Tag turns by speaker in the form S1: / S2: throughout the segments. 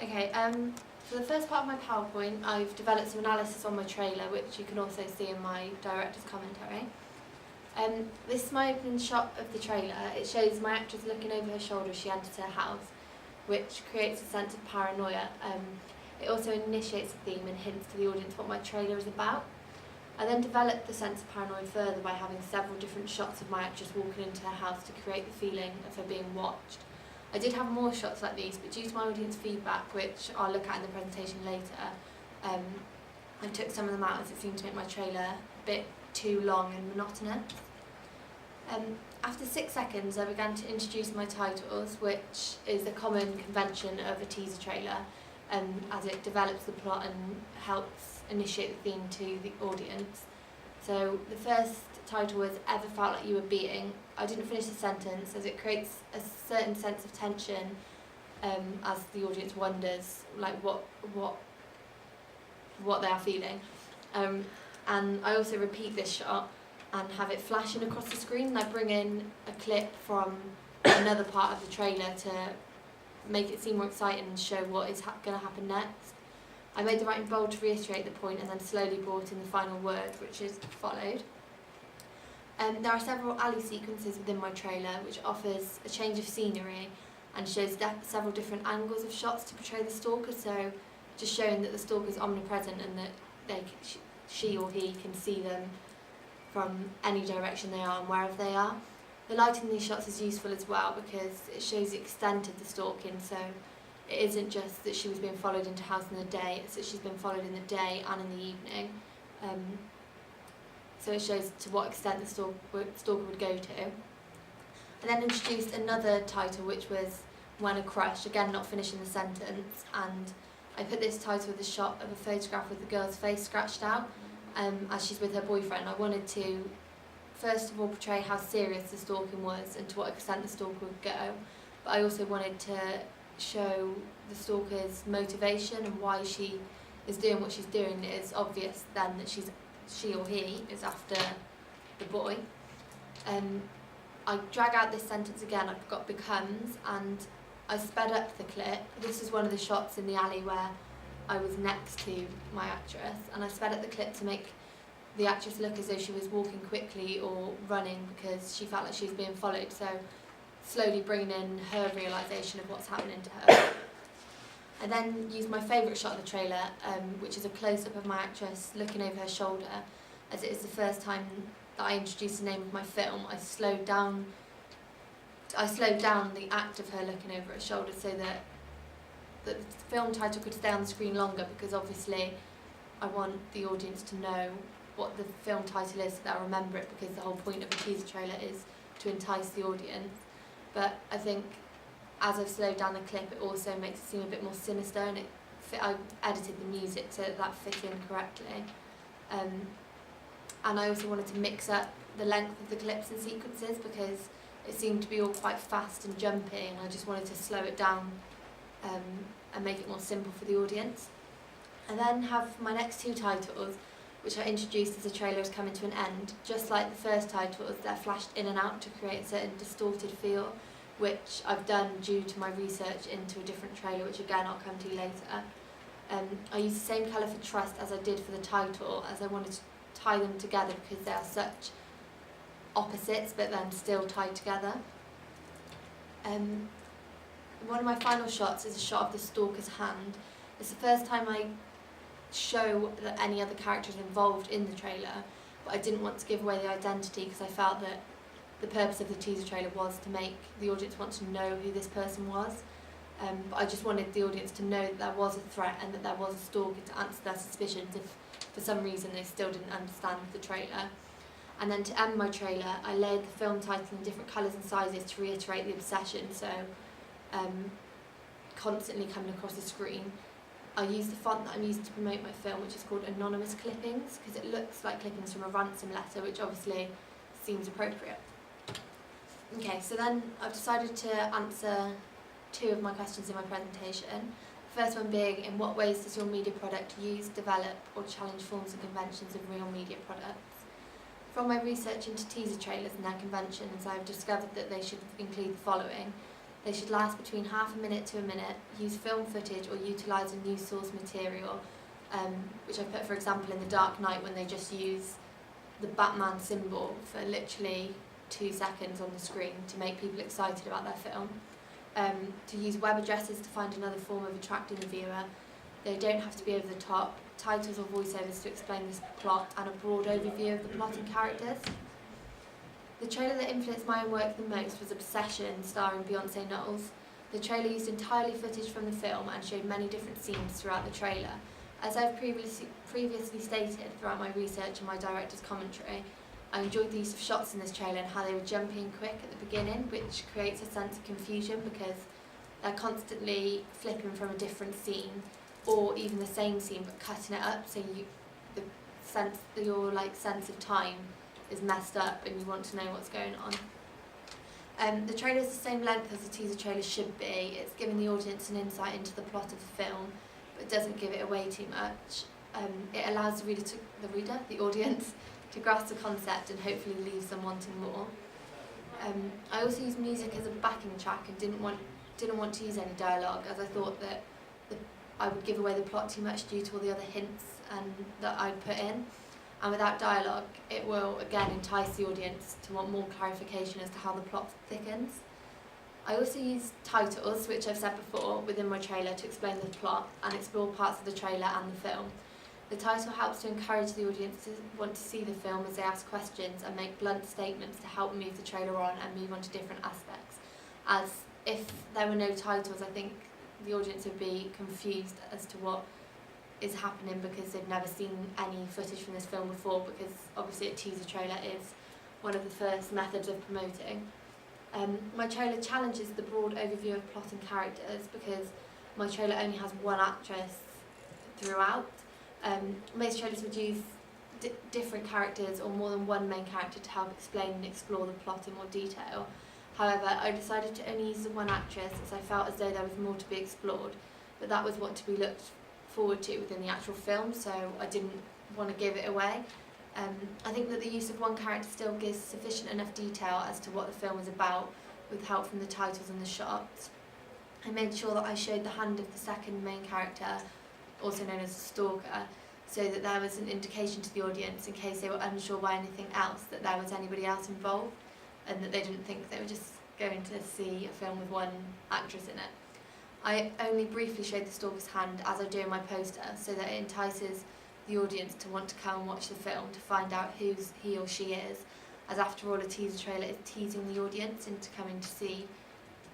S1: Okay, for the first part of my PowerPoint, I've developed some analysis on my trailer, which you can also see in my director's commentary. This is my opening shot of the trailer. It shows my actress looking over her shoulder as she enters her house, which creates a sense of paranoia. It also initiates a theme and hints to the audience what my trailer is about. I then developed the sense of paranoia further by having several different shots of my actress walking into her house to create the feeling of her being watched. I did have more shots like these, but due to my audience feedback, which I'll look at in the presentation later, I took some of them out as it seemed to make my trailer a bit too long and monotonous. After 6 seconds, I began to introduce my titles, which is a common convention of a teaser trailer, as it develops the plot and helps initiate the theme to the audience. So the first title was "Ever Felt Like You Were Being." I didn't finish the sentence as it creates a certain sense of tension as the audience wonders like what they are feeling. And I also repeat this shot and have it flashing across the screen, and I bring in a clip from another part of the trailer to make it seem more exciting and show what is going to happen next. I made the writing bold to reiterate the point and then slowly brought in the final word, which is followed. There are several alley sequences within my trailer which offers a change of scenery and shows several different angles of shots to portray the stalker, so just showing that the stalker is omnipresent and that she or he can see them from any direction they are and wherever they are. The lighting in these shots is useful as well because it shows the extent of the stalking, so it isn't just that she was being followed into house in the day, it's that she's been followed in the day and in the evening. So it shows to what extent the stalker would go to. I then introduced another title, which was "When a Crush," again not finishing the sentence, and I put this title with a shot of a photograph with the girl's face scratched out as she's with her boyfriend. I wanted to first of all portray how serious the stalking was and to what extent the stalker would go, but I also wanted to show the stalker's motivation and why she is doing what she's doing. It is obvious then that she or he is after the boy. I drag out this sentence again, I've got "becomes," and I sped up the clip. This is one of the shots in the alley where I was next to my actress, and I sped up the clip to make the actress look as though she was walking quickly or running because she felt like she was being followed, so slowly bringing in her realisation of what's happening to her. I then used my favourite shot of the trailer, which is a close-up of my actress looking over her shoulder, as it is the first time that I introduced the name of my film. I slowed down the act of her looking over her shoulder so that the film title could stay on the screen longer, because obviously I want the audience to know what the film title is so they'll remember it, because the whole point of a teaser trailer is to entice the audience. But I think as I've slowed down the clip, it also makes it seem a bit more sinister, and I edited the music so that fit in correctly. And I also wanted to mix up the length of the clips and sequences because it seemed to be all quite fast and jumpy, and I just wanted to slow it down and make it more simple for the audience. I then have my next two titles, which I introduced as the trailer is coming to an end. Just like the first titles, they're flashed in and out to create a certain distorted feel, which I've done due to my research into a different trailer, which again I'll come to later. I used the same colour for Trust as I did for the title, as I wanted to tie them together because they are such opposites but then still tied together. One of my final shots is a shot of the stalker's hand. It's the first time I show that any other characters involved in the trailer, but I didn't want to give away the identity because I felt that the purpose of the teaser trailer was to make the audience want to know who this person was. But I just wanted the audience to know that there was a threat and that there was a stalker to answer their suspicions if for some reason they still didn't understand the trailer. And then to end my trailer, I layered the film title in different colours and sizes to reiterate the obsession, so constantly coming across the screen. I used the font that I'm using to promote my film, which is called Anonymous Clippings, because it looks like clippings from a ransom letter, which obviously seems appropriate. Okay, so then I've decided to answer two of my questions in my presentation. The first one being, in what ways does your media product use, develop or challenge forms and conventions of real media products? From my research into teaser trailers and their conventions, I've discovered that they should include the following. They should last between half a minute to a minute, use film footage or utilise a new source material, which I put for example in The Dark Knight when they just use the Batman symbol for literally 2 seconds on the screen to make people excited about their film. To use web addresses to find another form of attracting the viewer. They don't have to be over the top, titles or voiceovers to explain the plot, and a broad overview of the plot and characters. The trailer that influenced my own work the most was Obsession, starring Beyonce Knowles. The trailer used entirely footage from the film and showed many different scenes throughout the trailer. As I've previously stated throughout my research and my director's commentary, I enjoyed the use of shots in this trailer and how they were jumpy and quick at the beginning, which creates a sense of confusion because they're constantly flipping from a different scene, or even the same scene but cutting it up, so your sense of time is messed up and you want to know what's going on. The trailer is the same length as the teaser trailer should be. It's giving the audience an insight into the plot of the film, but doesn't give it away too much. It allows the audience, to grasp the concept and hopefully leaves them wanting more. I also used music as a backing track and didn't want to use any dialogue, as I thought that I would give away the plot too much due to all the other hints that I'd put in. And without dialogue, it will again entice the audience to want more clarification as to how the plot thickens. I also used titles, which I've said before, within my trailer to explain the plot and explore parts of the trailer and the film. The title helps to encourage the audience to want to see the film as they ask questions and make blunt statements to help move the trailer on and move on to different aspects. As if there were no titles, I think the audience would be confused as to what is happening because they've never seen any footage from this film before, because obviously a teaser trailer is one of the first methods of promoting. My trailer challenges the broad overview of plot and characters because my trailer only has one actress throughout. Most trailers would use different characters or more than one main character to help explain and explore the plot in more detail. However, I decided to only use the one actress as I felt as though there was more to be explored, but that was what to be looked forward to within the actual film, so I didn't want to give it away. I think that the use of one character still gives sufficient enough detail as to what the film is about, with help from the titles and the shots. I made sure that I showed the hand of the second main character, also known as a stalker, so that there was an indication to the audience in case they were unsure by anything else that there was anybody else involved, and that they didn't think they were just going to see a film with one actress in it. I only briefly showed the stalker's hand, as I do in my poster, so that it entices the audience to want to come and watch the film to find out who he or she is, as after all a teaser trailer is teasing the audience into coming to see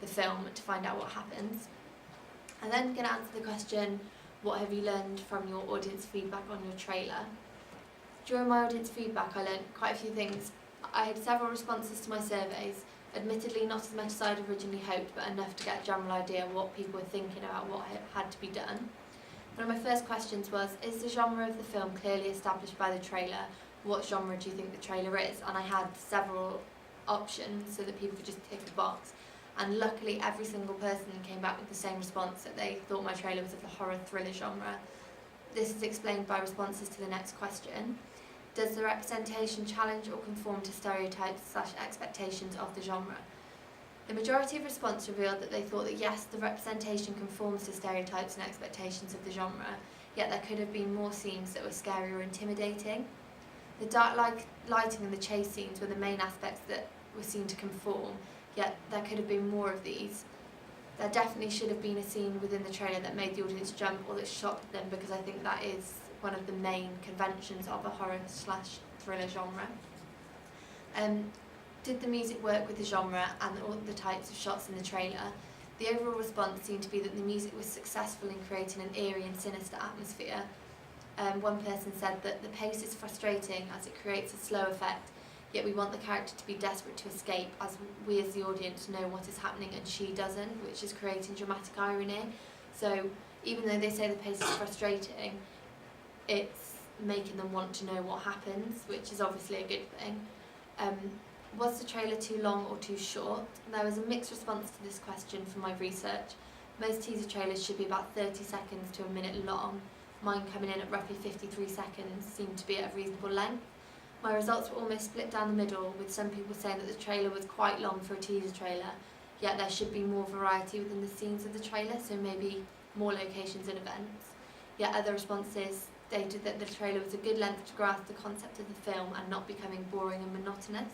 S1: the film to find out what happens. I'm then going to answer the question, what have you learned from your audience feedback on your trailer? During my audience feedback I learned quite a few things. I had several responses to my surveys, admittedly not as much as I'd originally hoped, but enough to get a general idea of what people were thinking about what had to be done. One of my first questions was, is the genre of the film clearly established by the trailer? What genre do you think the trailer is? And I had several options so that people could just tick a box. And luckily every single person came back with the same response, that they thought my trailer was of the horror thriller genre. This is explained by responses to the next question. Does the representation challenge or conform to stereotypes/expectations of the genre? The majority of response revealed that they thought that yes, the representation conforms to stereotypes and expectations of the genre, yet there could have been more scenes that were scary or intimidating. The dark lighting and the chase scenes were the main aspects that were seen to conform, yet there could have been more of these. There definitely should have been a scene within the trailer that made the audience jump or that shocked them, because I think that is one of the main conventions of a horror/thriller genre. Did the music work with the genre and all the types of shots in the trailer? The overall response seemed to be that the music was successful in creating an eerie and sinister atmosphere. One person said that the pace is frustrating as it creates a slow effect, yet we want the character to be desperate to escape, as we as the audience know what is happening and she doesn't, which is creating dramatic irony. So even though they say the pace is frustrating, it's making them want to know what happens, which is obviously a good thing. Was the trailer too long or too short? There was a mixed response to this question from my research. Most teaser trailers should be about 30 seconds to a minute long. Mine, coming in at roughly 53 seconds, seemed to be at a reasonable length. My results were almost split down the middle, with some people saying that the trailer was quite long for a teaser trailer, yet there should be more variety within the scenes of the trailer, so maybe more locations and events. Yet other responses stated that the trailer was a good length to grasp the concept of the film and not becoming boring and monotonous.